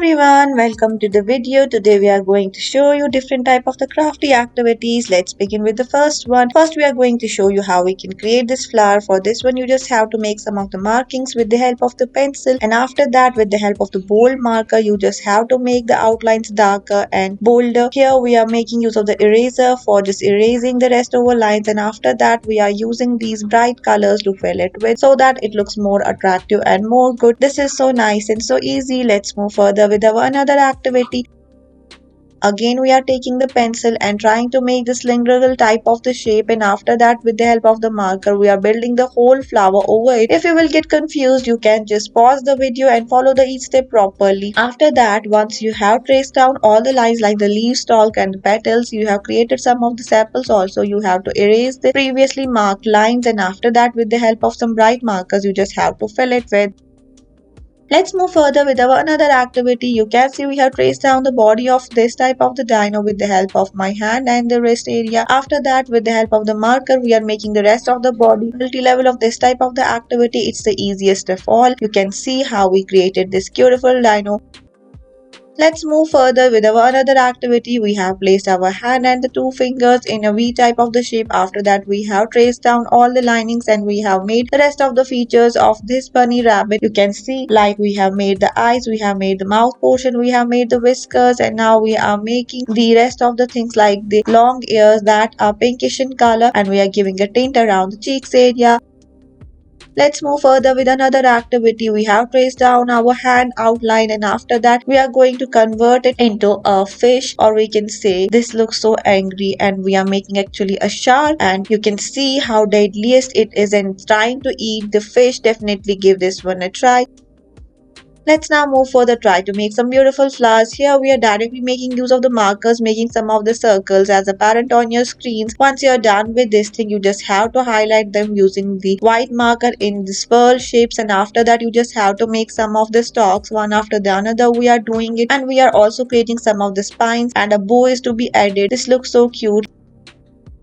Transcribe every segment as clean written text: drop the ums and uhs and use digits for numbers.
everyone, welcome to the video. Today we are going to show you different type of the crafty activities. Let's begin with the first one. First we are going to show you how we can create this flower. For this one you just have to make some of the markings with the help of the pencil, and after that with the help of the bold marker you just have to make the outlines darker and bolder. Here we are making use of the eraser for just erasing the rest over lines, and after that we are using these bright colors to fill it with so that it looks more attractive and more good. This is so nice and so easy. Let's move further with our another activity. Again we are taking the pencil and trying to make the cylindrical type of the shape, and after that with the help of the marker we are building the whole flower over it. If you will get confused you can just pause the video and follow the each step properly. After that, once you have traced down all the lines like the leaf, stalk and the petals, you have created some of the sepals also. You have to erase the previously marked lines, and after that with the help of some bright markers you just have to fill it with. Let's move further with our another activity. You can see we have traced down the body of this type of the dino with the help of my hand and the wrist area. After that with the help of the marker we are making the rest of the body. Multi-level of this type of the activity, it's the easiest of all. You can see how we created this beautiful dino. Let's move further with our another activity. We have placed our hand and the two fingers in a V type of the shape. After that we have traced down all the linings and we have made the rest of the features of this bunny rabbit. You can see like we have made the eyes, we have made the mouth portion, we have made the whiskers, and now we are making the rest of the things like the long ears that are pinkish in color, and we are giving a tint around the cheeks area. Let's move further with another activity. We have traced down our hand outline, and after that we are going to convert it into a fish, or we can say this looks so angry, and we are making actually a shark, and you can see how deadliest it is and trying to eat the fish. Definitely give this one a try. Let's now move further, try to make some beautiful flowers. Here we are directly making use of the markers, making some of the circles as apparent on your screens. Once you are done with this thing, you just have to highlight them using the white marker in the swirl shapes, and after that you just have to make some of the stalks one after the another. We are doing it, and we are also creating some of the spines, and a bow is to be added. This looks so cute.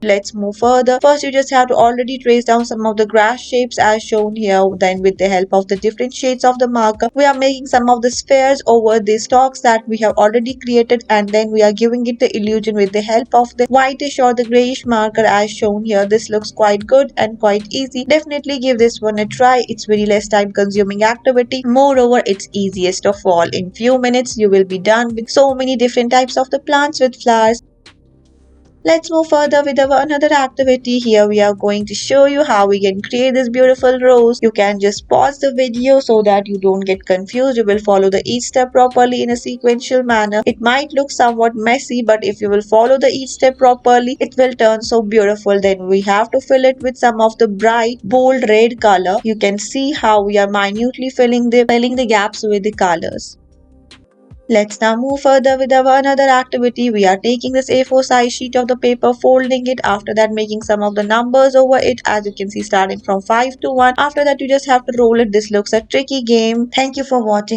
Let's move further. First you just have to already trace down some of the grass shapes as shown here. Then with the help of the different shades of the marker we are making some of the spheres over the stalks that we have already created, and then we are giving it the illusion with the help of the whitish or the grayish marker as shown here. This looks quite good and quite easy. Definitely give this one a try. It's very less time consuming activity. Moreover, it's easiest of all. In few minutes you will be done with so many different types of the plants with flowers. Let's move further with our another activity. Here we are going to show you how we can create this beautiful rose. You can just pause the video so that you don't get confused. You will follow the each step properly in a sequential manner. It might look somewhat messy, but if you will follow the each step properly, it will turn so beautiful. Then we have to fill it with some of the bright, bold red color. You can see how we are minutely filling the gaps with the colors. Let's now move further with our another activity. We are taking this A4 size sheet of the paper, folding it, after that making some of the numbers over it, as you can see starting from 5 to 1. After that you just have to roll it. This looks a tricky game. Thank you for watching.